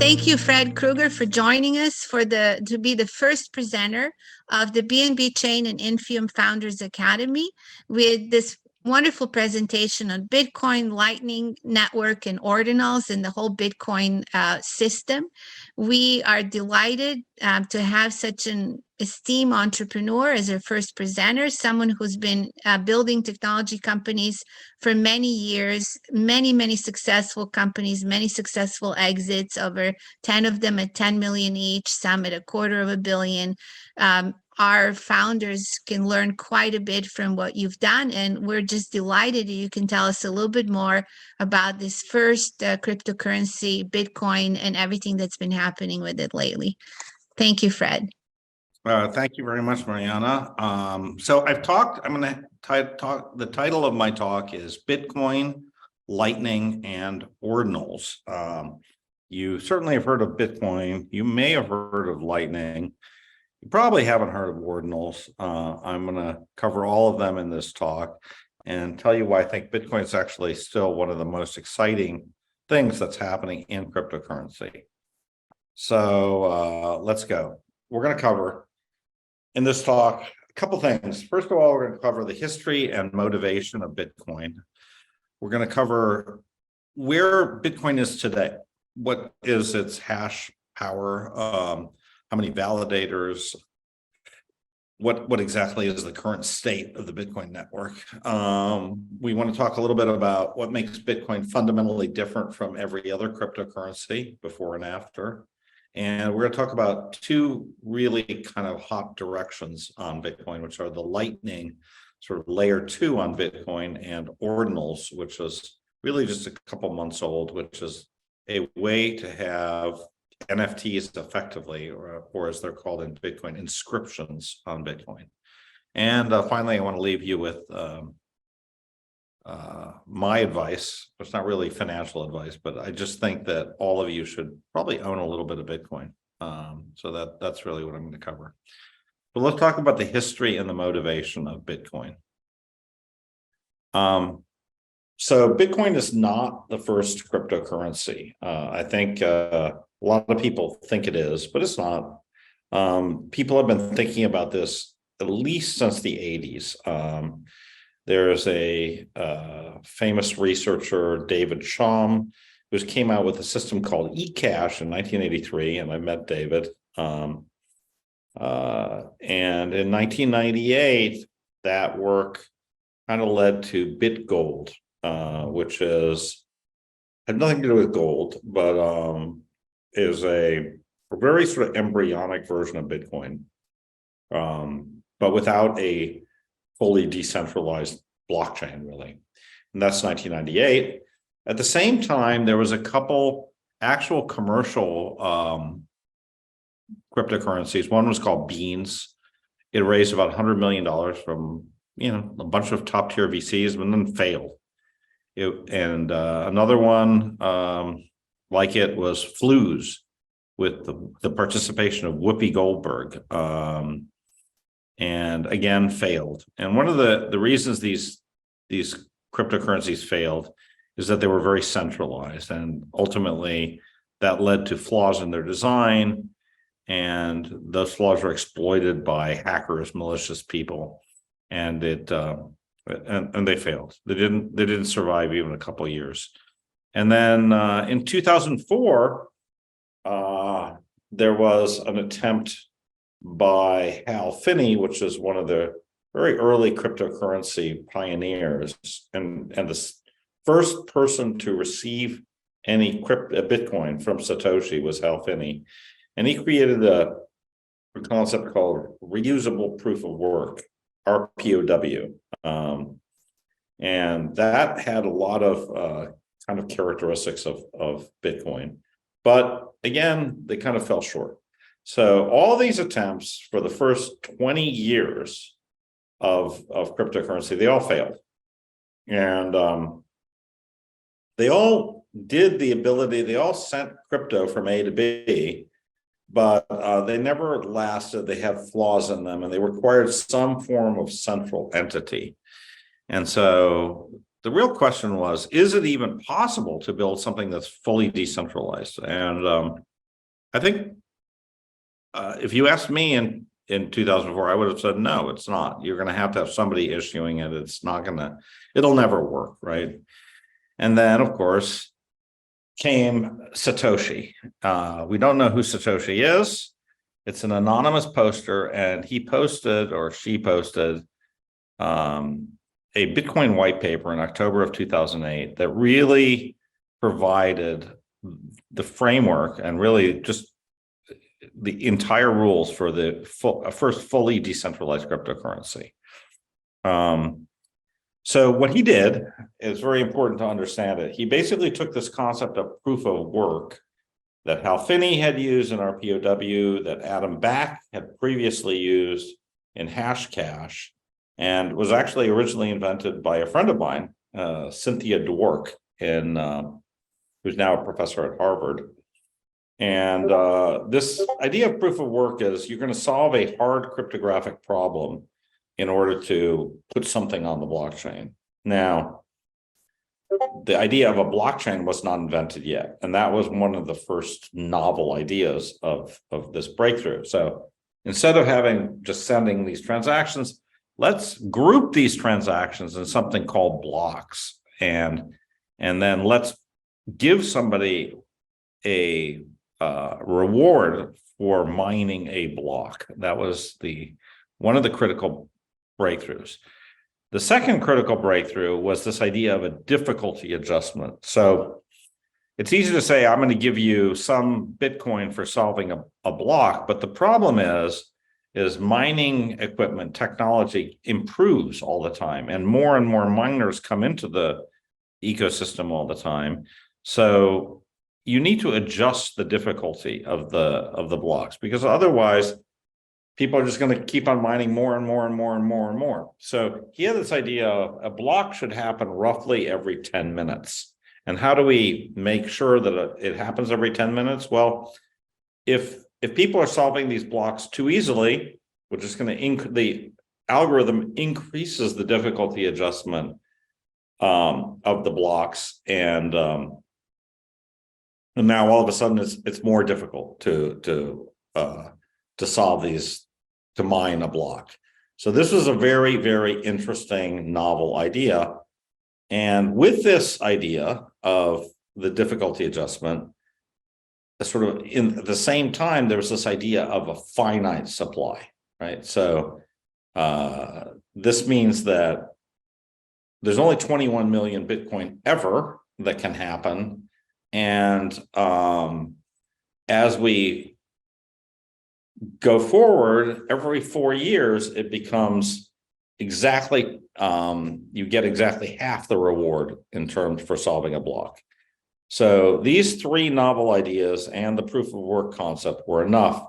Thank you, Fred Krueger, for joining us to be the first presenter of the BNB Chain and Infium Founders Academy with this wonderful presentation on Bitcoin, Lightning Network, and Ordinals and the whole Bitcoin system. We are delighted to have such an esteemed entrepreneur as our first presenter, someone who's been building technology companies for many years, many successful companies, many successful exits, over 10 of them at 10 million each, some at $250 million. Our founders can learn quite a bit from what you've done, and we're just delighted you can tell us a little bit more about this first cryptocurrency, Bitcoin, and everything that's been happening with it lately. Thank you, Fred. Thank you very much, Mariana. So I'm going to talk, the title of my talk is Bitcoin, Lightning, and Ordinals. You certainly have heard of Bitcoin. You may have heard of Lightning. You probably haven't heard of Ordinals. I'm going to cover all of them in this talk and tell you why I think Bitcoin is actually still one of the most exciting things that's happening in cryptocurrency. So let's go. We're going to cover in this talk a couple things. First of all, we're going to cover the history and motivation of Bitcoin. We're going to cover where Bitcoin is today. What is its hash power? How many validators? What exactly is the current state of the Bitcoin network? We want to talk a little bit about what makes Bitcoin fundamentally different from every other cryptocurrency before and after. And we're going to talk about two really kind of hot directions on Bitcoin, which are the Lightning, sort of layer 2 on Bitcoin, and Ordinals, which is really just a couple months old, which is a way to have NFTs effectively, or as they're called in Bitcoin, inscriptions on Bitcoin. And finally, I want to leave you with my advice. It's not really financial advice, but I just think that all of you should probably own a little bit of Bitcoin. So that's really what I'm going to cover. But let's talk about the history and the motivation of Bitcoin. So Bitcoin is not the first cryptocurrency. I think a lot of people think it is, but it's not. People have been thinking about this at least since the 80s. There's a famous researcher, David Shum, who came out with a system called eCash in 1983, and I met David. And in 1998, that work kind of led to BitGold, which had nothing to do with gold, but is a very sort of embryonic version of Bitcoin, but without a fully decentralized blockchain, really. And that's 1998. At the same time, there was a couple actual commercial cryptocurrencies. One was called Beans. It raised about $100 million from a bunch of top tier VCs, but then failed. Another one like it was Flues, with the participation of Whoopi Goldberg, and again failed. And one of the reasons these cryptocurrencies failed is that they were very centralized, and ultimately that led to flaws in their design, and those flaws were exploited by hackers, malicious people, and they failed. They didn't survive even a couple of years. And then in 2004, there was an attempt by Hal Finney, which is one of the very early cryptocurrency pioneers, and the first person to receive any Bitcoin from Satoshi was Hal Finney. And he created a concept called reusable proof of work, RPOW. And that had a lot of kind of characteristics of Bitcoin. But again, they kind of fell short. So all these attempts for the first 20 years of cryptocurrency, they all failed. And they all they all sent crypto from A to B, but they never lasted. They had flaws in them, and they required some form of central entity. And so the real question was, is it even possible to build something that's fully decentralized? And I think if you asked me in 2004, I would have said, no, it's not. You're going to have somebody issuing it. It's not going to, it'll never work, right? And then, of course, came Satoshi. We don't know who Satoshi is. It's an anonymous poster, and he posted, or she posted, a Bitcoin white paper in October of 2008 that really provided the framework and really just the entire rules for the first fully decentralized cryptocurrency. So what he did is very important to understand it. He basically took this concept of proof of work that Hal Finney had used in RPOW, that Adam Back had previously used in Hashcash, and was actually originally invented by a friend of mine, Cynthia Dwork, who's now a professor at Harvard. And this idea of proof of work is you're going to solve a hard cryptographic problem in order to put something on the blockchain. Now, the idea of a blockchain was not invented yet, and that was one of the first novel ideas of this breakthrough. So instead of just sending these transactions, let's group these transactions in something called blocks, and then let's give somebody a reward for mining a block. That was one of the critical breakthroughs. The second critical breakthrough was this idea of a difficulty adjustment. So it's easy to say, I'm going to give you some Bitcoin for solving a block, but the problem is mining equipment technology improves all the time, and more miners come into the ecosystem all the time. So you need to adjust the difficulty of the blocks, because otherwise people are just going to keep on mining more and more and more and more and more. So he had this idea of a block should happen roughly every 10 minutes. And how do we make sure that it happens every 10 minutes? Well, if people are solving these blocks too easily, we're just going to the algorithm increases the difficulty adjustment of the blocks, and now all of a sudden it's more difficult to solve these, to mine a block. So this was a very, very interesting novel idea. And with this idea of the difficulty adjustment, sort of at the same time, there was this idea of a finite supply, right? So this means that there's only 21 million Bitcoin ever that can happen. And as we go forward, every 4 years, it becomes exactly, you get exactly half the reward in terms for solving a block. So these three novel ideas and the proof of work concept were enough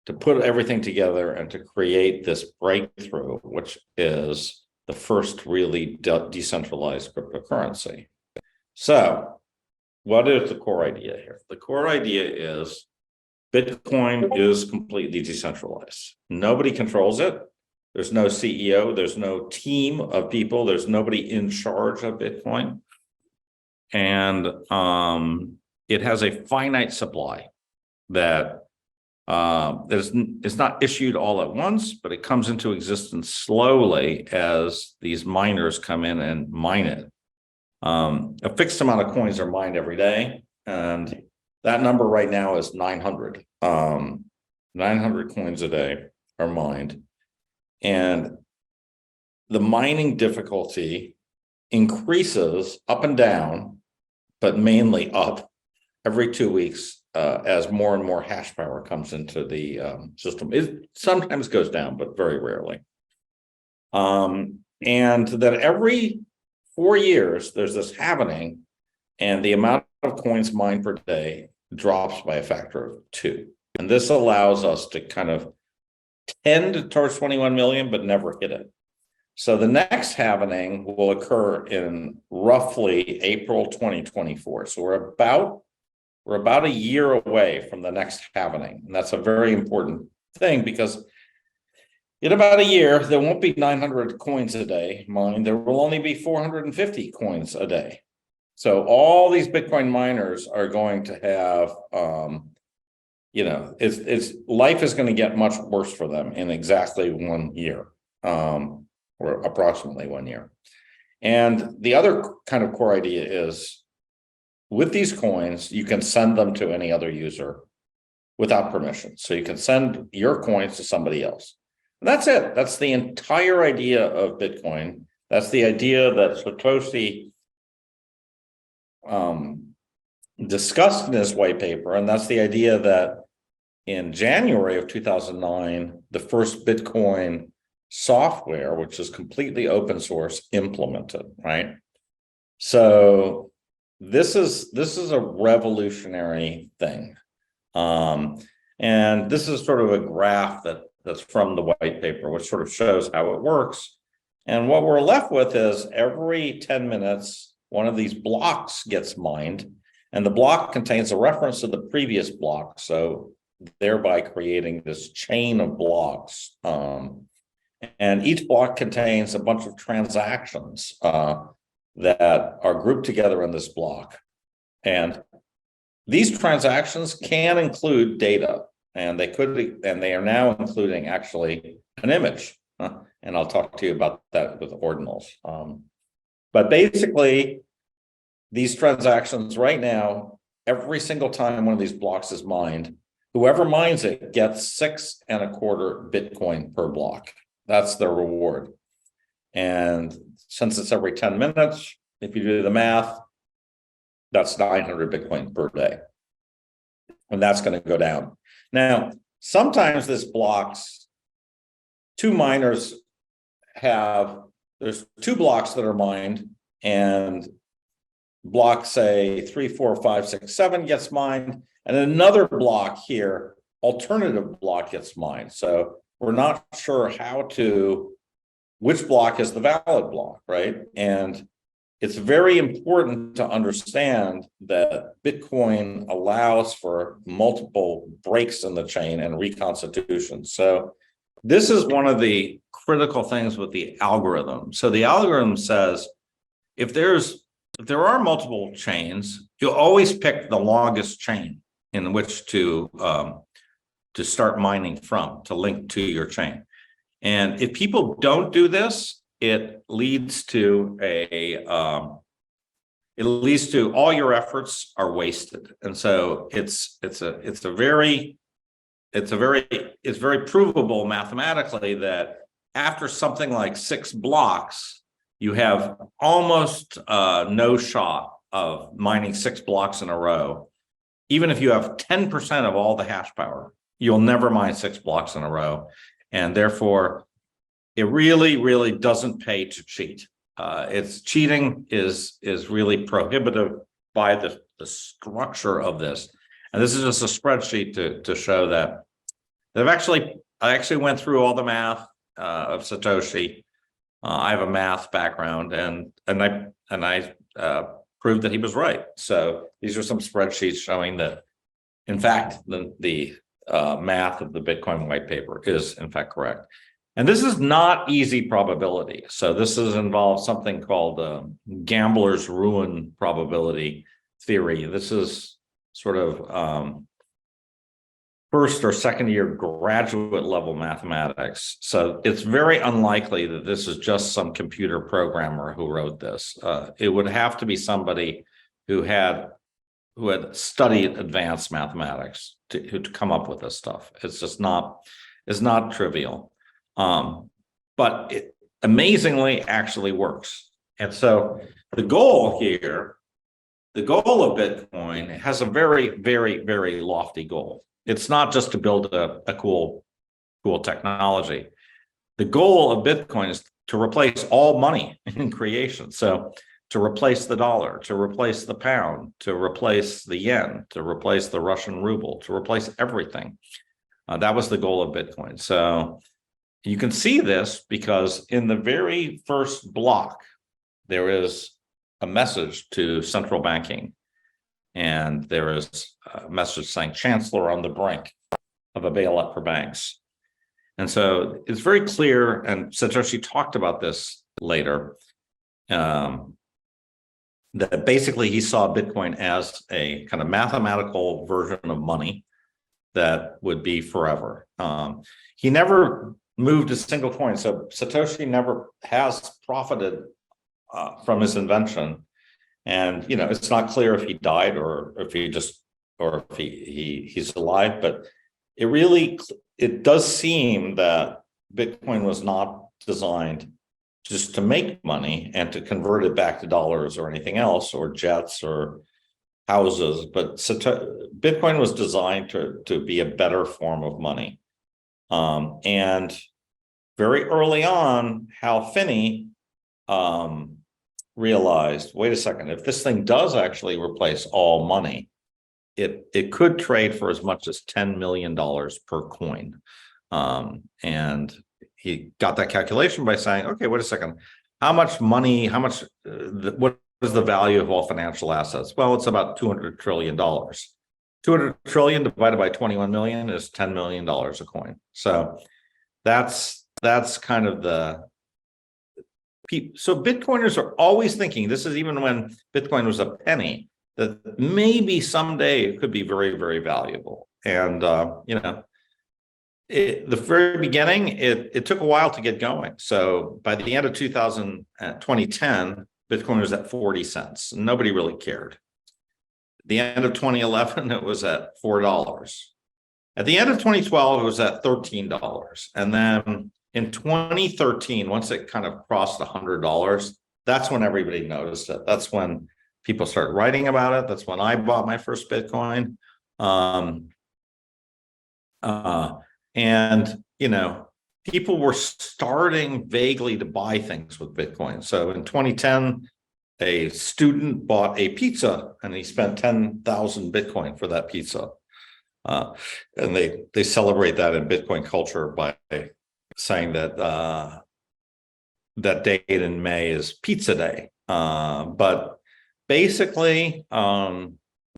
to put everything together and to create this breakthrough, which is the first really decentralized cryptocurrency. So what is the core idea here? The core idea is Bitcoin is completely decentralized. Nobody controls it. There's no CEO. There's no team of people. There's nobody in charge of Bitcoin. And it has a finite supply that is not issued all at once, but it comes into existence slowly as these miners come in and mine it. A fixed amount of coins are mined every day, and that number right now is 900. 900 coins a day are mined. And the mining difficulty increases up and down, but mainly up every 2 weeks as more and more hash power comes into the system. It sometimes goes down, but very rarely. And that every 4 years, there's this happening, and the amount of coins mined per day drops by a factor of 2. And this allows us to kind of tend towards 21 million, but never hit it. So the next halvening will occur in roughly April 2024. So we're about a year away from the next halvening. And that's a very important thing, because in about a year, there won't be 900 coins a day mined. There will only be 450 coins a day. So all these Bitcoin miners are going to have it's life is going to get much worse for them in exactly 1 year, or approximately 1 year. And the other kind of core idea is, with these coins, you can send them to any other user without permission. So you can send your coins to somebody else. And that's it. That's the entire idea of Bitcoin. That's the idea that Satoshi discussed in his white paper. And that's the idea that in January of 2009, the first Bitcoin software, which is completely open source, implemented, right? So this is a revolutionary thing. And this is sort of a graph that's from the white paper, which sort of shows how it works. And what we're left with is every 10 minutes, one of these blocks gets mined, and the block contains a reference to the previous block. So thereby creating this chain of blocks. And each block contains a bunch of transactions that are grouped together in this block. And these transactions can include data, and they are now including actually an image. And I'll talk to you about that with Ordinals. But basically, these transactions right now, every single time one of these blocks is mined, whoever mines it gets 6.25 Bitcoin per block. That's their reward. And since it's every 10 minutes, if you do the math, that's 900 Bitcoin per day. And that's going to go down. Now, sometimes this blocks, two miners there's 2 blocks that are mined, and block, say, 3, 4, 5, 6, 7 gets mined, and another block here, alternative block, gets mined. So we're not sure which block is the valid block, right? And it's very important to understand that Bitcoin allows for multiple breaks in the chain and reconstitution. So this is one of the critical things with the algorithm. So the algorithm says, if there are multiple chains, you'll always pick the longest chain in which to start mining from, to link to your chain. And if people don't do this, it leads to all your efforts are wasted. And so it's very provable mathematically that after something like 6 blocks, you have almost no shot of mining 6 blocks in a row. Even if you have 10% of all the hash power, you'll never mine 6 blocks in a row. And therefore, it really, really doesn't pay to cheat. Cheating is really prohibitive by the structure of this. And this is just a spreadsheet to show that I actually went through all the math of Satoshi. I have a math background, and I proved that he was right. So these are some spreadsheets showing that, in fact, the math of the Bitcoin white paper is in fact correct. And this is not easy probability. So this involves something called gambler's ruin probability theory. This is sort of first or second year graduate level mathematics. So it's very unlikely that this is just some computer programmer who wrote this. It would have to be somebody who had studied advanced mathematics to come up with this stuff. It's not trivial. But it amazingly actually works. And so the goal of Bitcoin has a very, very, very lofty goal. It's not just to build a cool technology. The goal of Bitcoin is to replace all money in creation. So to replace the dollar, to replace the pound, to replace the yen, to replace the Russian ruble, to replace everything. That was the goal of Bitcoin. So you can see this because in the very first block, there is a message to central banking. And there is a message saying Chancellor on the brink of a bailout for banks. And so it's very clear, and Satoshi talked about this later, that basically he saw Bitcoin as a kind of mathematical version of money that would be forever. He never moved a single coin. So Satoshi never has profited from his invention. And, it's not clear if he died or if he's alive, but it does seem that Bitcoin was not designed just to make money and to convert it back to dollars or anything else, or jets or houses, but Bitcoin was designed to be a better form of money. And very early on, Hal Finney realized, wait a second, if this thing does actually replace all money, it could trade for as much as $10 million per coin. And he got that calculation by saying, okay, wait a second, how much money, what is the value of all financial assets? Well, it's about $200 trillion. 200 trillion divided by 21 million is $10 million a coin. So that's kind of so Bitcoiners are always thinking, this is even when Bitcoin was a penny, that maybe someday it could be very, very valuable. And, the very beginning, it took a while to get going. So by the end of 2010, Bitcoin was at 40 cents. Nobody really cared. At the end of 2011, it was at $4. At the end of 2012, it was at $13. And then in 2013, once it kind of crossed $100, that's when everybody noticed it. That's when people started writing about it. That's when I bought my first Bitcoin. And, people were starting vaguely to buy things with Bitcoin. So in 2010, a student bought a pizza and he spent 10,000 Bitcoin for that pizza. And they celebrate that in Bitcoin culture by saying that that date in May is Pizza Day. But basically,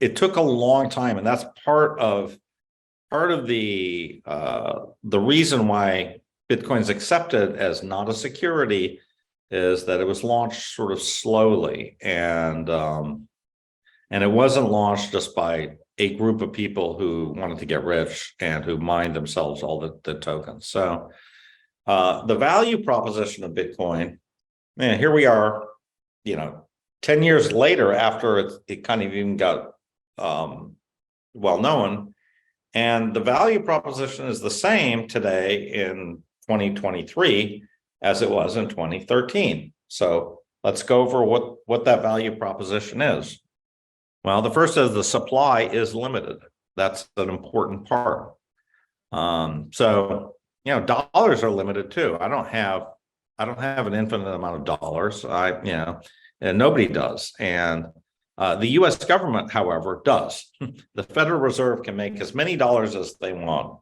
it took a long time, and that's part of the reason why Bitcoin's accepted as not a security is that it was launched sort of slowly, and it wasn't launched just by a group of people who wanted to get rich and who mined themselves all the tokens. So the value proposition of Bitcoin, man, here we are, 10 years later after it kind of even got well known, and the value proposition is the same today in 2023 as it was in 2013. So let's go over what that value proposition is. Well, the first is the supply is limited. That's an important part. So, dollars are limited too. I don't have an infinite amount of dollars. And nobody does. And the US government, however, does. The Federal Reserve can make as many dollars as they want.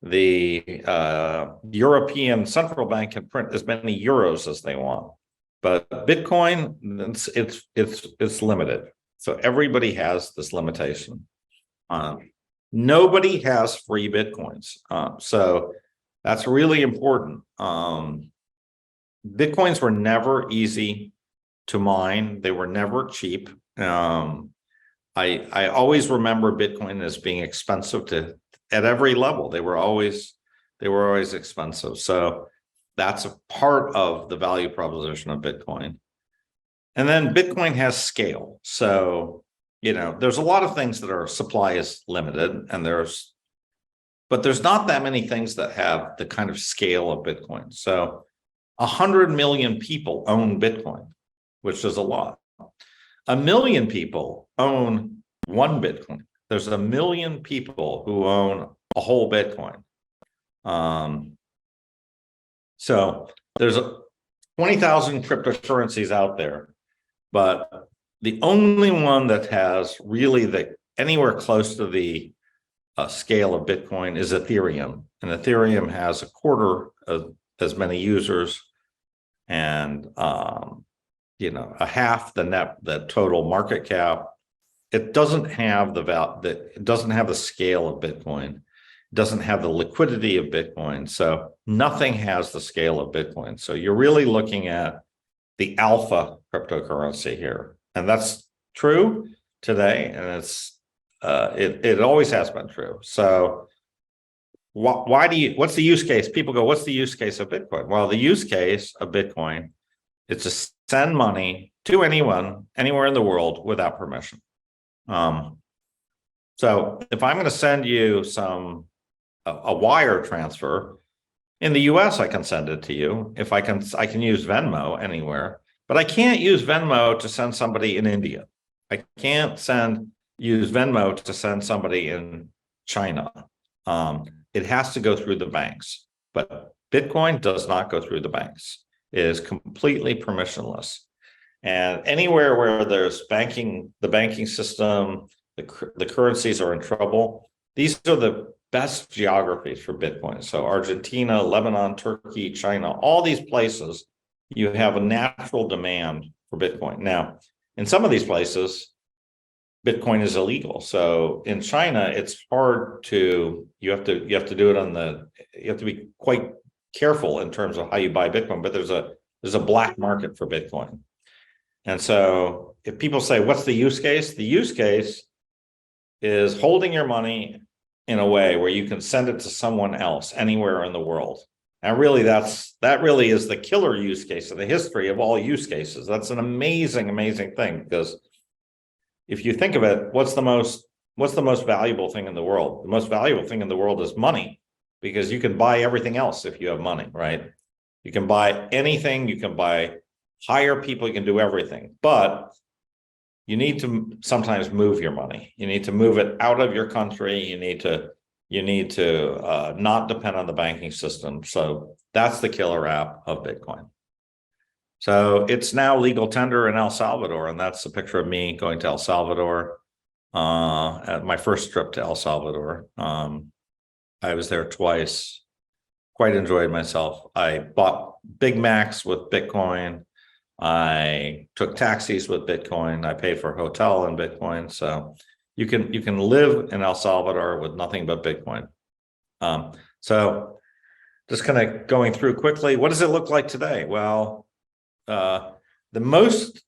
The European Central Bank can print as many euros as they want. But Bitcoin, it's limited. So everybody has this limitation. Nobody has free Bitcoins. So that's really important. Bitcoins were never easy to mine. They were never cheap. I always remember Bitcoin as being expensive at every level. They were always expensive. So that's a part of the value proposition of Bitcoin. And then Bitcoin has scale. So, there's a lot of things that our supply is limited, but there's not that many things that have the kind of scale of Bitcoin. So 100 million people own Bitcoin, which is a lot. 1 million people own one Bitcoin. There's 1 million people who own a whole Bitcoin. So there's 20,000 cryptocurrencies out there, but the only one that has really anywhere close to the scale of Bitcoin is Ethereum. And Ethereum has a quarter of as many users and a half the total market cap. It doesn't have it doesn't have the scale of Bitcoin. It doesn't have the liquidity of Bitcoin. So nothing has the scale of Bitcoin. So you're really looking at the alpha cryptocurrency here. And that's true today. And it always has been true. So what's the use case? People go, what's the use case of Bitcoin? Well, the use case of Bitcoin is to send money to anyone, anywhere in the world without permission. So if I'm going to send you a wire transfer in the US, I can send it to you. If I can use Venmo anywhere, but I can't use Venmo to send somebody in India. I can't use Venmo to send somebody in China. It has to go through the banks, but Bitcoin does not go through the banks. It is completely permissionless. And anywhere where there's the banking system, the currencies are in trouble. These are the best geographies for Bitcoin. So Argentina, Lebanon, Turkey, China, all these places, you have a natural demand for Bitcoin. Now, in some of these places, Bitcoin is illegal. So in China, it's hard to, you have to do it you have to be quite careful in terms of how you buy Bitcoin, but there's a black market for Bitcoin. And so if people say, what's the use case? The use case is holding your money in a way where you can send it to someone else anywhere in the world. And really, that really is the killer use case of the history of all use cases. That's an amazing, amazing thing, because if you think of it, what's the most valuable thing in the world? The most valuable thing in the world is money, because you can buy everything else if you have money, right? You can buy anything, you can hire people, you can do everything, but you need to sometimes move your money. You need to move it out of your country. You need to not depend on the banking system. So that's the killer app of Bitcoin. So it's now legal tender in El Salvador, and that's a picture of me going to El Salvador at my first trip to El Salvador. I was there twice, quite enjoyed myself. I bought Big Macs with Bitcoin. I took taxis with Bitcoin. I paid for a hotel in Bitcoin. So you can live in El Salvador with nothing but Bitcoin. So just kind of going through quickly, what does it look like today? Well, the most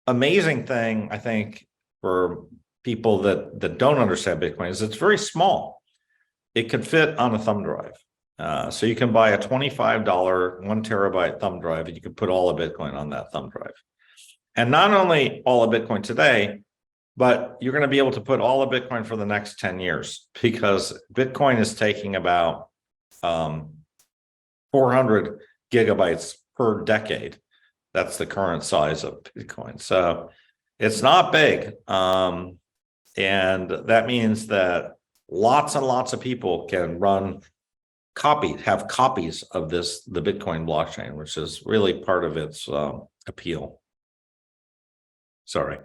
amazing thing, I think, for people that don't understand Bitcoin is it's very small. It could fit on a thumb drive. So you can buy a $25 1 terabyte thumb drive, and you can put all of Bitcoin on that thumb drive. And not only all of Bitcoin today, but you're going to be able to put all of Bitcoin for the next 10 years, because Bitcoin is taking about 400 gigabytes per decade. That's the current size of Bitcoin. So it's not big. And that means that lots and lots of people can have copies of the Bitcoin blockchain, which is really part of its appeal. Sorry.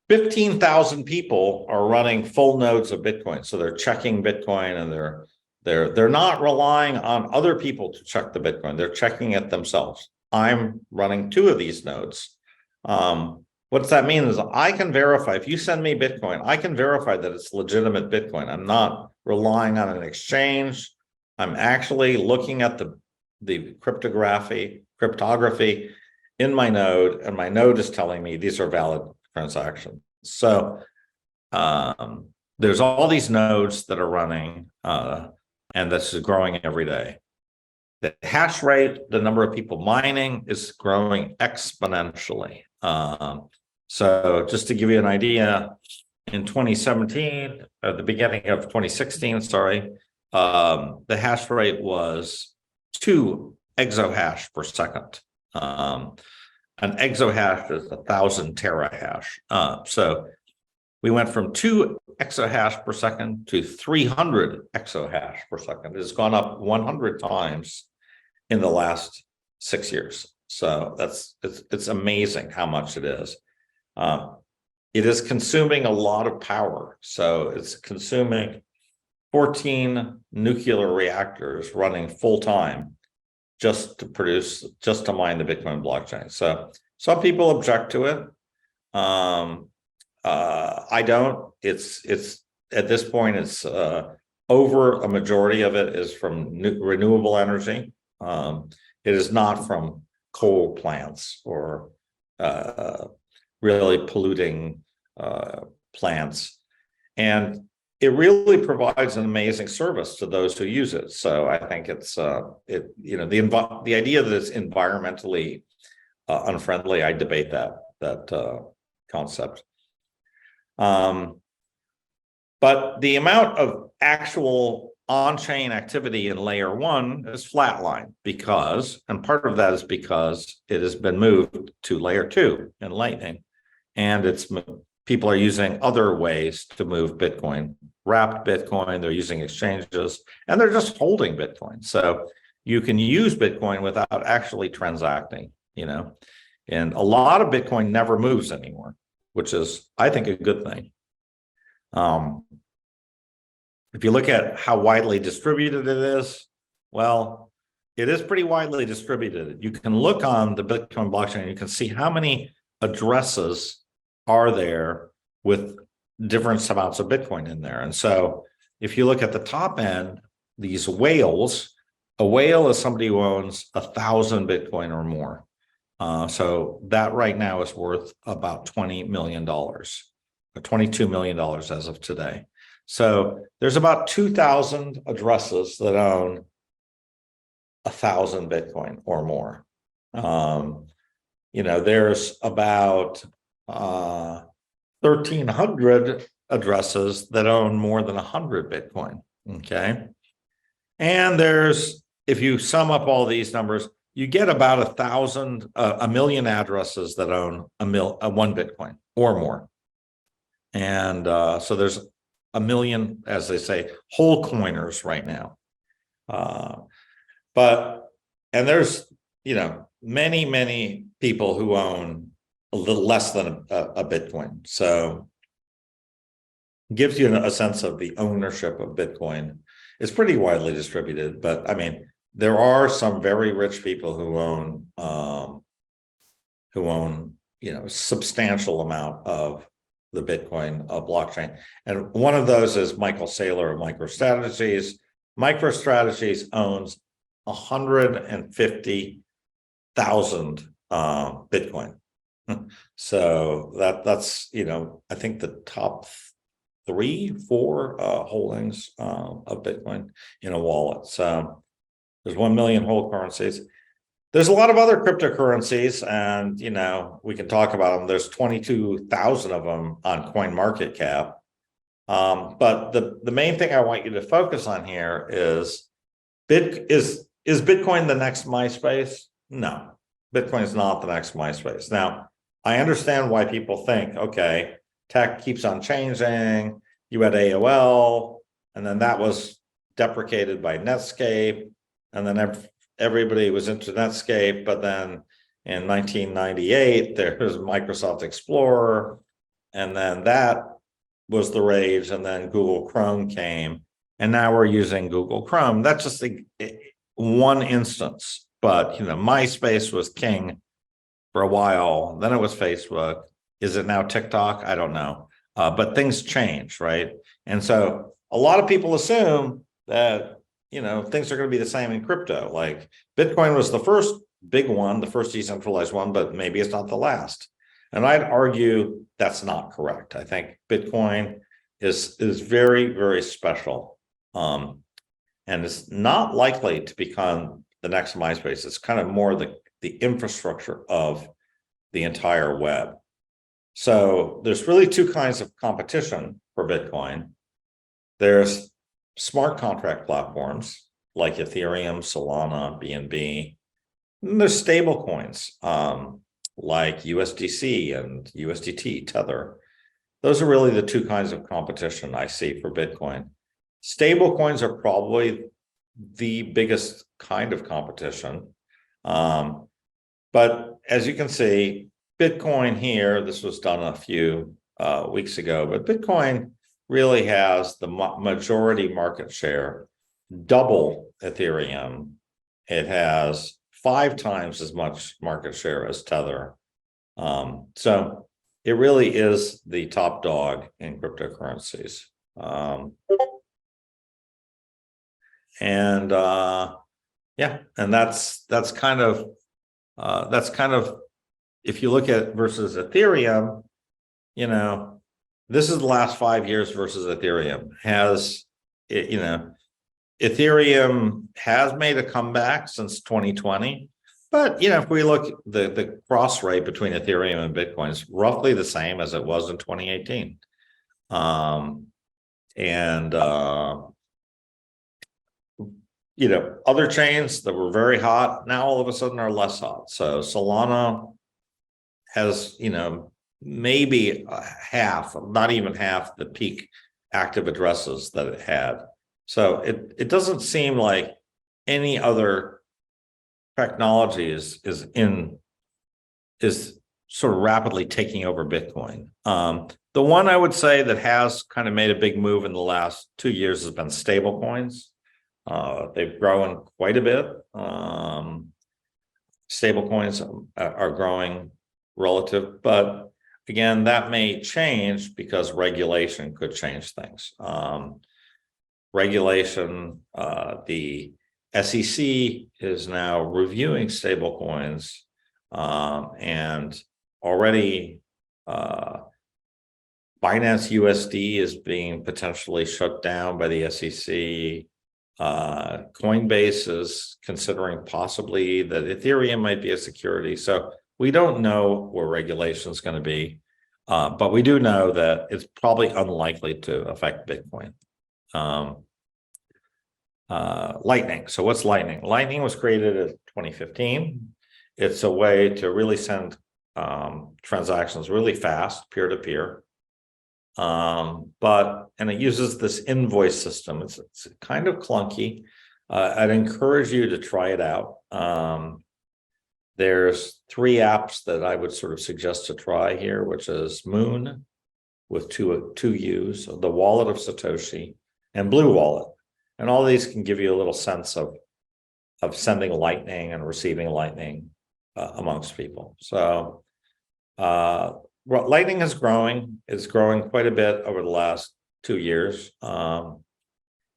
15,000 people are running full nodes of Bitcoin. So they're checking Bitcoin, and they're not relying on other people to check the Bitcoin. They're checking it themselves. I'm running 2 of these nodes. What does that mean is I can verify, if you send me Bitcoin, I can verify that it's legitimate Bitcoin. I'm not relying on an exchange. I'm actually looking at the cryptography in my node, and my node is telling me these are valid transactions. So there's all these nodes that are running, and this is growing every day. The hash rate, the number of people mining, is growing exponentially. So just to give you an idea, in 2017, at the beginning of 2016, the hash rate was 2 exahash per second. An exahash is 1,000 terahash. So we went from 2 exahash per second to 300 exahash per second. It's gone up 100 times in the last 6 years. So it's amazing how much it is. It is consuming a lot of power. So it's consuming 14 nuclear reactors running full time just to mine the Bitcoin blockchain. So some people object to it. I don't. It's at this point, it's over a majority of it is from renewable energy. It is not from coal plants or really polluting plants. And it really provides an amazing service to those who use it. So I think it's the idea that it's environmentally unfriendly, I debate that concept. But the amount of actual on-chain activity in layer 1 is flatlined because, and part of that is because it has been moved to layer 2 in Lightning, and people are using other ways to move Bitcoin, wrapped Bitcoin, they're using exchanges, and they're just holding Bitcoin. So you can use Bitcoin without actually transacting, and a lot of Bitcoin never moves anymore, which is, I think, a good thing. If you look at how widely distributed it is, well, it is pretty widely distributed. You can look on the Bitcoin blockchain and you can see how many addresses are there with different amounts of Bitcoin in there. And so if you look at the top end, these whales, a whale is somebody who owns 1,000 Bitcoin or more. So that right now is worth about $20 million, or $22 million as of today. So there's about 2,000 addresses that own 1,000 Bitcoin or more. There's about 1,300 addresses that own more than 100 Bitcoin. Okay. And if you sum up all these numbers, you get about a million addresses that own one Bitcoin or more. And so there's a million, as they say, whole coiners right now. And there's, many, many people who own a little less than a Bitcoin. So it gives you a sense of the ownership of Bitcoin. It's pretty widely distributed, but I mean, there are some very rich people who own, a substantial amount of the Bitcoin blockchain. And one of those is Michael Saylor of MicroStrategies. MicroStrategies owns 150,000 Bitcoin. So that's, I think the top 3-4 holdings of Bitcoin in a wallet. So there's 1 million whole currencies. There's a lot of other cryptocurrencies, and we can talk about them. There's 22,000 of them on CoinMarketCap. But the main thing I want you to focus on here is is Bitcoin the next MySpace? No, Bitcoin is not the next MySpace. Now, I understand why people think, okay, tech keeps on changing. You had AOL, and then that was deprecated by Netscape, and then everybody was into Netscape, but then in 1998, there was Microsoft Explorer, and then that was the rage, and then Google Chrome came, and now we're using Google Chrome. That's just one instance, but MySpace was king for a while, then it was Facebook. Is it now TikTok? I don't know, but things change, right? And so a lot of people assume that things are going to be the same in crypto. Like Bitcoin was the first big one, the first decentralized one, but maybe it's not the last. And I'd argue that's not correct. I think Bitcoin is very, very special. And it's not likely to become the next MySpace. It's kind of more the infrastructure of the entire web. So there's really two kinds of competition for Bitcoin. There's smart contract platforms like Ethereum, Solana, BNB. And there's stable coins like USDC and USDT, Tether. Those are really the two kinds of competition I see for Bitcoin. Stable coins are probably the biggest kind of competition. But as you can see, Bitcoin here, this was done a few weeks ago, but Bitcoin really has the majority market share, double Ethereum. It has 5 times as much market share as Tether. So it really is the top dog in cryptocurrencies. And that's kind of, if you look at versus Ethereum, this is the last 5 years versus Ethereum. Ethereum has made a comeback since 2020. But, if we look, the cross rate between Ethereum and Bitcoin is roughly the same as it was in 2018. Other chains that were very hot now all of a sudden are less hot. So Solana has, maybe half, not even half the peak active addresses that it had. So it doesn't seem like any other technology is sort of rapidly taking over Bitcoin. The one I would say that has kind of made a big move in the last 2 years has been stable coins. They've grown quite a bit. Stable coins are growing relative, but again, that may change because regulation could change things. Regulation, the SEC is now reviewing stable coins, and already Binance USD is being potentially shut down by the SEC. Coinbase is considering possibly that Ethereum might be a security. So we don't know where regulation is going to be, but we do know that it's probably unlikely to affect Bitcoin. Lightning. So what's Lightning? Lightning was created in 2015. It's a way to really send transactions really fast, peer-to-peer. And it uses this invoice system. It's kind of clunky. I'd encourage you to try it out. There's 3 apps that I would sort of suggest to try here, which is Moon with two U's, the Wallet of Satoshi, and Blue Wallet. And all these can give you a little sense of sending Lightning and receiving Lightning amongst people. So Lightning is growing. It's growing quite a bit over the last 2 years.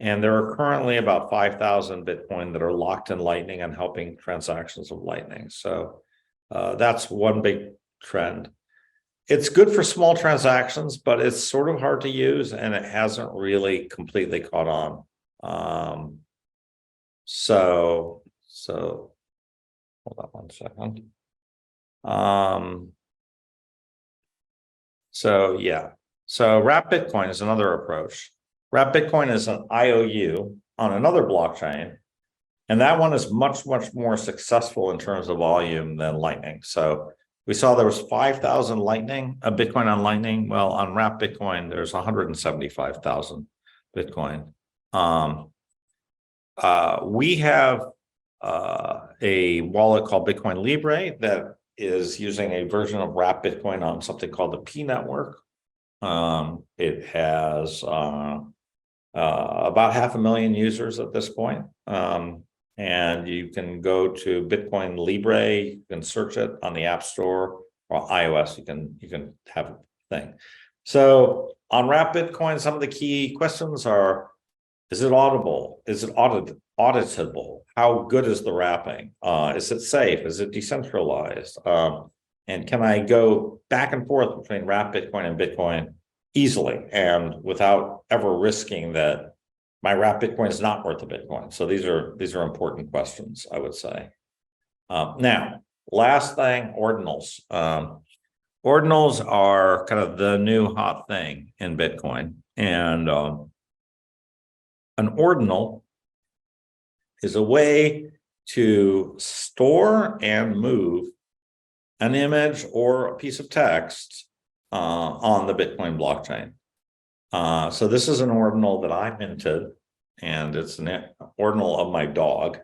And there are currently about 5,000 Bitcoin that are locked in Lightning and helping transactions of Lightning. So that's one big trend. It's good for small transactions, but it's sort of hard to use and it hasn't really completely caught on. So hold on one second. So Wrap Bitcoin is another approach. Wrap Bitcoin is an IOU on another blockchain, and that one is much, much more successful in terms of volume than Lightning. So we saw there was 5,000 Bitcoin on Lightning. Well, on Wrap Bitcoin, there's 175,000 Bitcoin. We have a wallet called Bitcoin Libre that is using a version of Wrap Bitcoin on something called the P network. It has about 500,000 users at this point. And you can go to Bitcoin Libre, you can search it on the App Store, or iOS, you can have a thing. So on Wrap Bitcoin, some of the key questions are, is it audible? Is it auditable? How good is the wrapping? Is it safe? Is it decentralized? And can I go back and forth between Wrap Bitcoin and Bitcoin easily and without ever risking that my Wrap Bitcoin is not worth a Bitcoin? So these are important questions, I would say. Now, last thing, ordinals. Ordinals are kind of the new hot thing in Bitcoin. And an ordinal is a way to store and move an image or a piece of text on the Bitcoin blockchain. So this is an ordinal that I minted, and it's an ordinal of my dog.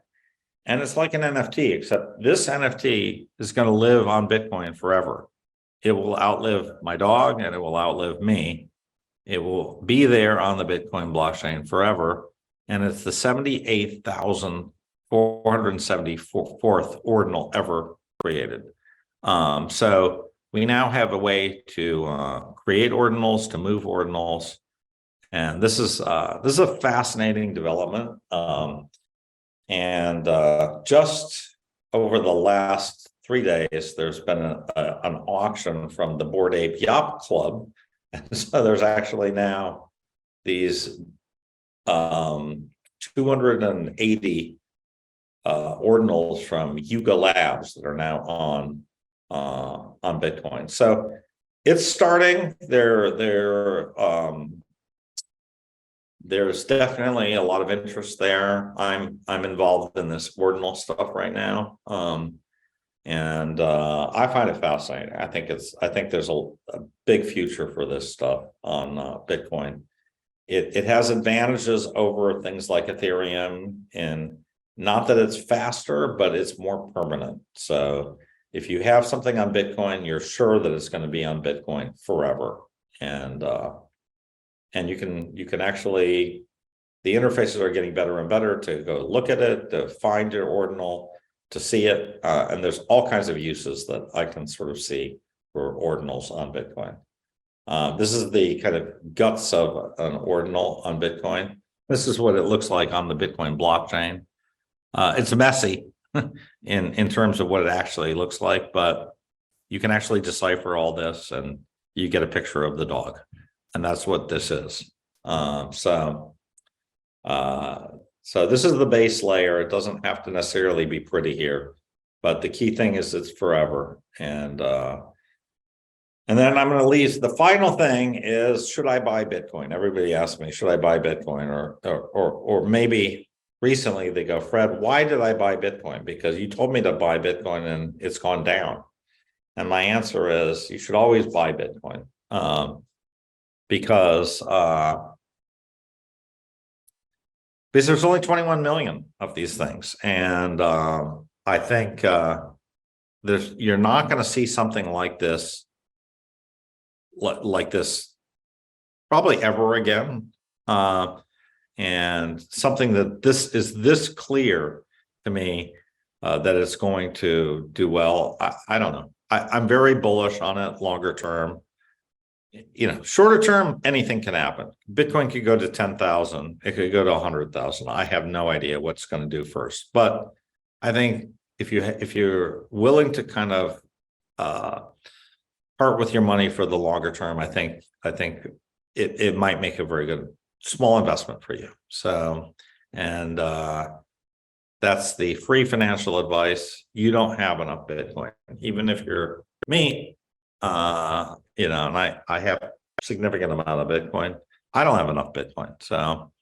And it's like an NFT, except this NFT is going to live on Bitcoin forever. It will outlive my dog and it will outlive me. It will be there on the Bitcoin blockchain forever. And it's the 78,474th ordinal ever created. So we now have a way to create ordinals, to move ordinals. And this is a fascinating development. Just over the last 3 days, there's been an auction from the Bored Ape Yacht Club And so there's actually now these 280 ordinals from Yuga Labs that are now on Bitcoin. So it's starting. There's definitely a lot of interest there. I'm involved in this ordinal stuff right now. And I find it fascinating. I think there's a big future for this stuff on Bitcoin. It has advantages over things like Ethereum, and not that it's faster, but it's more permanent. So if you have something on Bitcoin, you're sure that it's going to be on Bitcoin forever. And you can actually, the interfaces are getting better and better to go look at it, to find your ordinal, to see it. And there's all kinds of uses that I can sort of see for ordinals on Bitcoin. This is the kind of guts of an ordinal on Bitcoin. This is what it looks like on the Bitcoin blockchain. It's messy in terms of what it actually looks like, but you can actually decipher all this and you get a picture of the dog. And that's what this is. So this is the base layer. It doesn't have to necessarily be pretty here, but the key thing is it's forever. And then I'm going to leave. The final thing is, should I buy Bitcoin? Everybody asks me, should I buy Bitcoin? Or maybe recently they go, Fred, why did I buy Bitcoin? Because you told me to buy Bitcoin and it's gone down. And my answer is, you should always buy Bitcoin. Because there's only 21 million of these things. And I think you're not going to see something like this probably ever again. And something that this is this clear to me that it's going to do well. I don't know. I'm very bullish on it longer term. Shorter term, anything can happen. Bitcoin could go to 10,000. It could go to 100,000. I have no idea what's going to do first. But I think if you're willing to kind of part with your money for the longer term, I think it might make a very good small investment for you. So, and that's the free financial advice. You don't have enough Bitcoin, even if you're me. And I have a significant amount of Bitcoin. I don't have enough Bitcoin. So,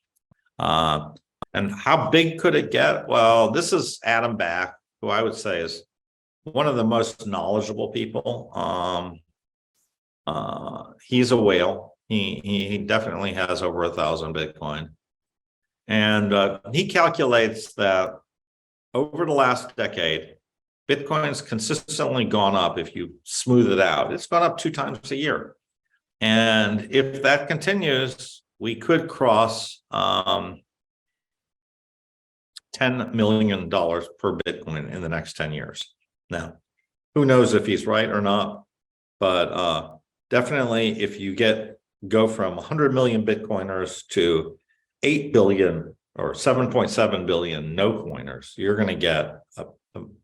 and how big could it get? Well, this is Adam Back, who I would say is one of the most knowledgeable people. He's a whale. He definitely has over 1,000 Bitcoin. And he calculates that over the last decade, Bitcoin's consistently gone up. If you smooth it out, it's gone up 2 times a year. And if that continues, we could cross $10 million per Bitcoin in the next 10 years. Now, who knows if he's right or not, but definitely if you go from 100 million Bitcoiners to 8 billion or 7.7 billion no coiners, you're going to get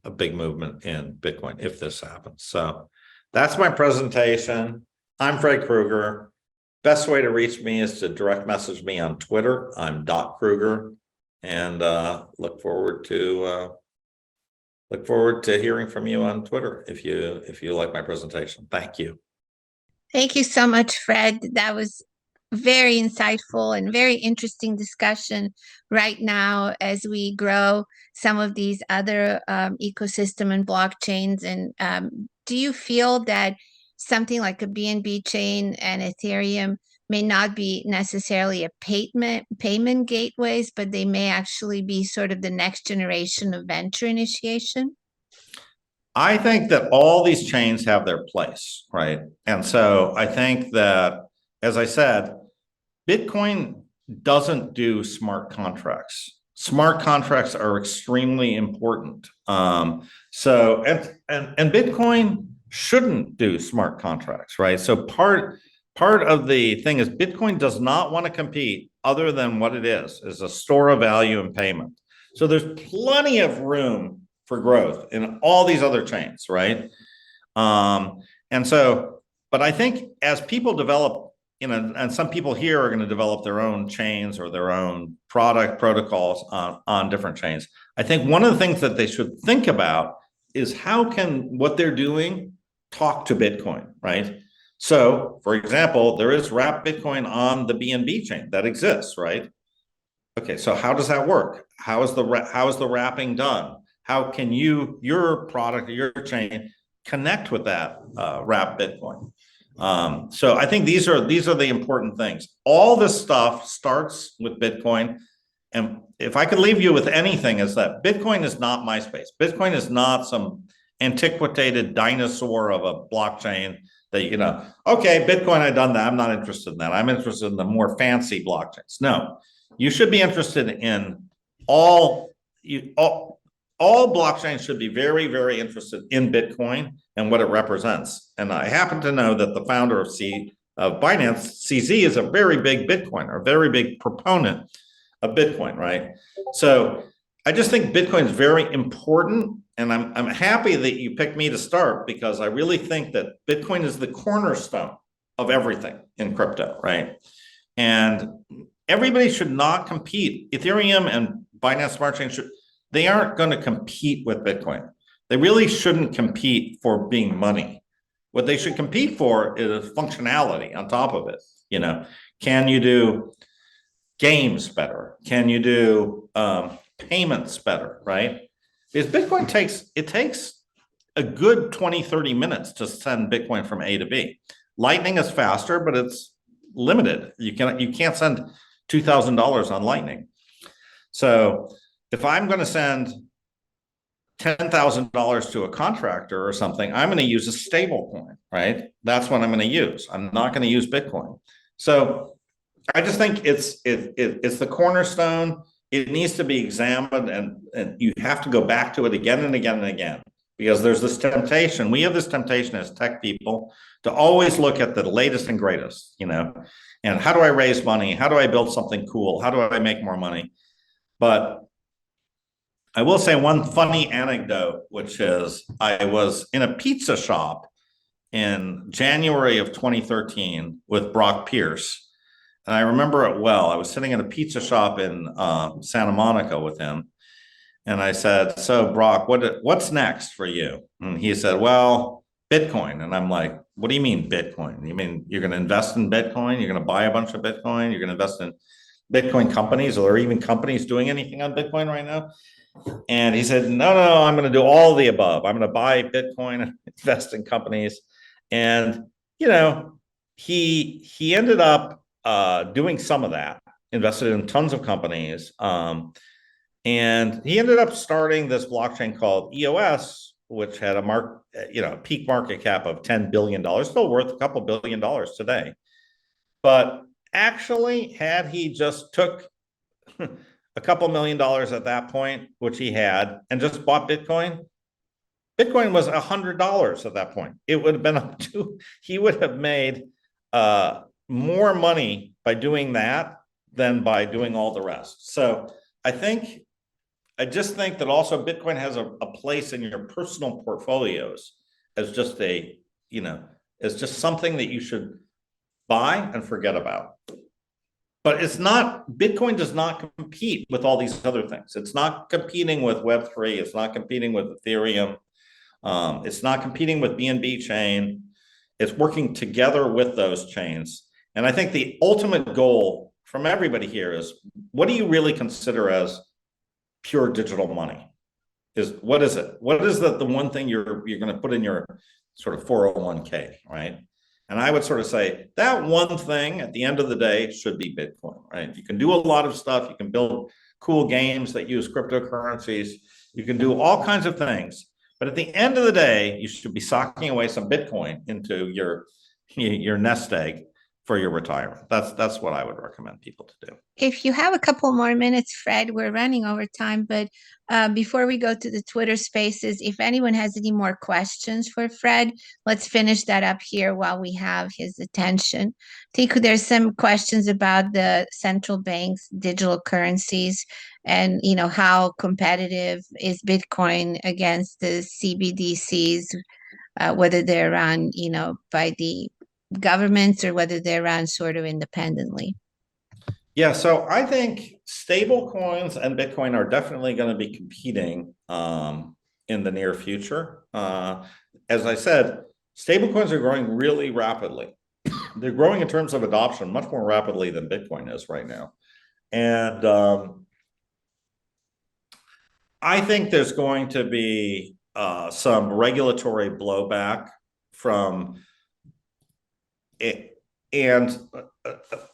a big movement in Bitcoin if this happens. So that's my presentation. I'm Fred Krueger. Best way to reach me is to direct message me on Twitter. I'm Krueger, and look forward to hearing from you on Twitter if you like my presentation. Thank you. Thank you so much, Fred. That was very insightful and very interesting discussion right now as we grow some of these other ecosystem and blockchains. And do you feel that something like a BNB chain and Ethereum may not be necessarily a payment gateways, but they may actually be sort of the next generation of venture initiation? I think that all these chains have their place, right? And so I think that, as I said, Bitcoin doesn't do smart contracts. Smart contracts are extremely important. So Bitcoin shouldn't do smart contracts, right? So part of the thing is Bitcoin does not want to compete other than what it is a store of value and payment. So there's plenty of room for growth in all these other chains, right? But I think as people develop and some people here are going to develop their own chains or their own product protocols on different chains. I think one of the things that they should think about is how can what they're doing talk to Bitcoin, right? So, for example, there is wrapped Bitcoin on the BNB chain that exists, right? Okay, so how does that work? How is the wrapping done? How can your product or your chain connect with that wrapped Bitcoin? So I think these are the important things. All this stuff starts with Bitcoin. And if I could leave you with anything, is that Bitcoin is not MySpace. Bitcoin is not some antiquated dinosaur of a blockchain that, okay, Bitcoin, I've done that. I'm not interested in that. I'm interested in the more fancy blockchains. No, you should be interested in all blockchains should be very, very interested in Bitcoin and what it represents. And I happen to know that the founder of Binance, CZ, is a very big Bitcoiner, a very big proponent of Bitcoin, right? So I just think Bitcoin is very important, and I'm happy that you picked me to start, because I really think that Bitcoin is the cornerstone of everything in crypto, right? And everybody should not compete. Ethereum and Binance Smart Chain they aren't going to compete with Bitcoin. They really shouldn't compete for being money. What they should compete for is functionality on top of it. Can you do games better? Can you do payments better, right? Because Bitcoin takes a good 20, 30 minutes to send Bitcoin from A to B. Lightning is faster, but it's limited. You can't send $2,000 on Lightning. So if I'm going to send $10,000 to a contractor or something, I'm going to use a stable coin, right? That's what I'm going to use. I'm not going to use Bitcoin. So I just think it's the cornerstone. It needs to be examined, and you have to go back to it again and again and again, because there's this temptation. We have this temptation as tech people to always look at the latest and greatest, and how do I raise money? How do I build something cool? How do I make more money? But I will say one funny anecdote, which is I was in a pizza shop in January of 2013 with Brock Pierce. And I remember it well. I was sitting in a pizza shop in Santa Monica with him. And I said, so Brock, what's next for you? And he said, well, Bitcoin. And I'm like, what do you mean Bitcoin? You mean you're going to invest in Bitcoin? You're going to buy a bunch of Bitcoin? You're going to invest in Bitcoin companies? Are there even companies doing anything on Bitcoin right now? And he said, no, I'm going to do all the above. I'm going to buy Bitcoin, invest in companies. And, he ended up doing some of that, invested in tons of companies. And he ended up starting this blockchain called EOS, which had a peak market cap of $10 billion, still worth a couple $1 billion today. But actually, had he just took a couple $1 million at that point, which he had, and just bought Bitcoin was $100 at that point. It would have been up to, he would have made more money by doing that than by doing all the rest. So I just think that also Bitcoin has a place in your personal portfolios as just as just something that you should buy and forget about. But Bitcoin does not compete with all these other things. It's not competing with Web3. It's not competing with Ethereum. It's not competing with BNB chain. It's working together with those chains. And I think the ultimate goal from everybody here is, what do you really consider as pure digital money? What is it? What is the one thing you're going to put in your sort of 401k, right? And I would sort of say that one thing at the end of the day should be Bitcoin, right? You can do a lot of stuff. You can build cool games that use cryptocurrencies. You can do all kinds of things. But at the end of the day, you should be socking away some Bitcoin into your nest egg for your retirement. That's what I would recommend people to do. If you have a couple more minutes, Fred, we're running over time, but before we go to the Twitter Spaces, if anyone has any more questions for Fred, let's finish that up here while we have his attention. I think there's some questions about the central bank's digital currencies and, how competitive is Bitcoin against the CBDCs, whether they're run, by the governments or whether they're run sort of independently. Yeah, so I think stable coins and Bitcoin are definitely going to be competing in the near future. As I said, stable coins are growing really rapidly. They're growing in terms of adoption much more rapidly than Bitcoin is right now. And I think there's going to be some regulatory blowback from it and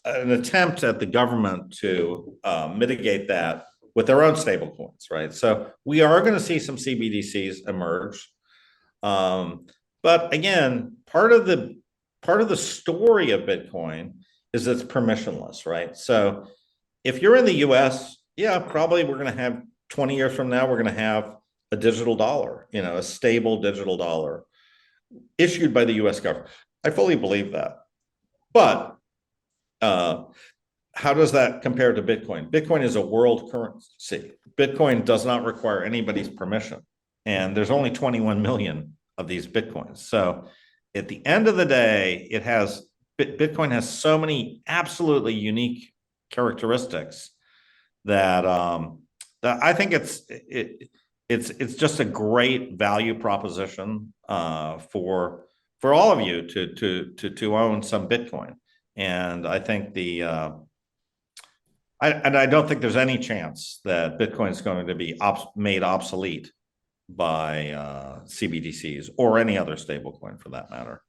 an attempt at the government to mitigate that with their own stable coins, right? So we are going to see some CBDCs emerge. But again, part of the story of Bitcoin is it's permissionless, right? So if you're in the US, yeah, probably we're going to have 20 years from now, we're going to have a digital dollar, a stable digital dollar issued by the US government. I fully believe that. But how does that compare to Bitcoin? Bitcoin is a world currency. Bitcoin does not require anybody's permission. And there's only 21 million of these Bitcoins. So at the end of the day, Bitcoin has so many absolutely unique characteristics that that I think it's just a great value proposition for all of you to own some Bitcoin. And I think I don't think there's any chance that Bitcoin is going to be made obsolete by CBDCs or any other stablecoin for that matter.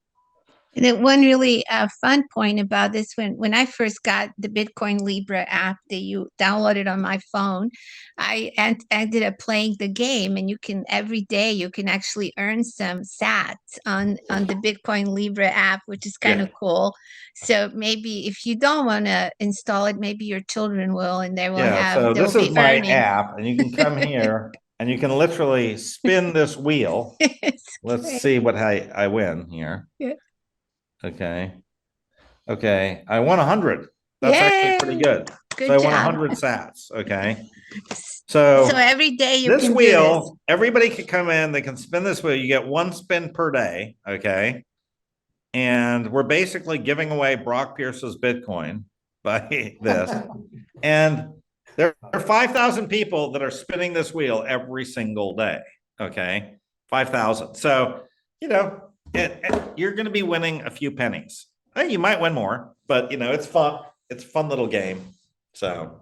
And then one really fun point about this, when I first got the Bitcoin Libra app that you downloaded on my phone, I ended up playing the game, and every day you can actually earn some sats on the Bitcoin Libra app, which is kind of cool. So maybe if you don't want to install it, maybe your children will, and they will So this is my earning. app, and you can come here and you can literally spin this wheel. Let's see what I win here. Yeah. Okay. I won 100. That's actually pretty good. Good so I job. won 100 sats. Okay. So every day you this can wheel, do this. Everybody can come in, they can spin this wheel. You get one spin per day. Okay. And we're basically giving away Brock Pierce's Bitcoin by this. And there are 5,000 people that are spinning this wheel every single day. Okay. 5,000. So, you're going to be winning a few pennies. You might win more, but it's fun. It's a fun little game. So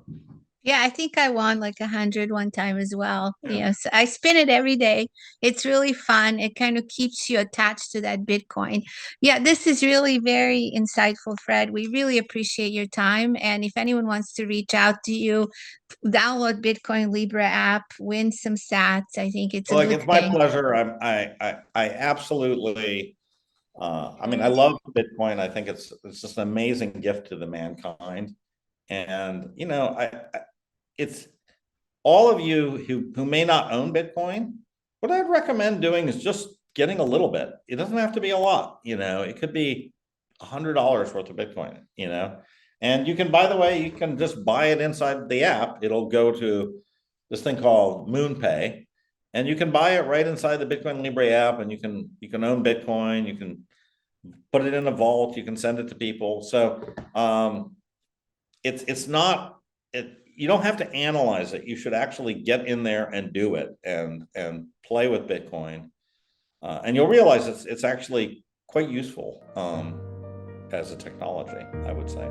yeah, I think I won like 100 one time as well. Yes, I spin it every day. It's really fun. It kind of keeps you attached to that Bitcoin. Yeah, this is really very insightful, Fred. We really appreciate your time. And if anyone wants to reach out to you, download Bitcoin Libra app, win some sats. I think it's a good it's my thing. pleasure. I absolutely. I love Bitcoin. I think it's just an amazing gift to the mankind. And it's all of you who may not own Bitcoin. What I'd recommend doing is just getting a little bit. It doesn't have to be a lot. It could be $100 worth of Bitcoin. And you can, by the way, you can just buy it inside the app. It'll go to this thing called MoonPay, and you can buy it right inside the Bitcoin Libre app. And you can own Bitcoin. You can put it in a vault. You can send it to people. So it's not you don't have to analyze it. You should actually get in there and do it and play with Bitcoin, and you'll realize it's actually quite useful as a technology, I would say.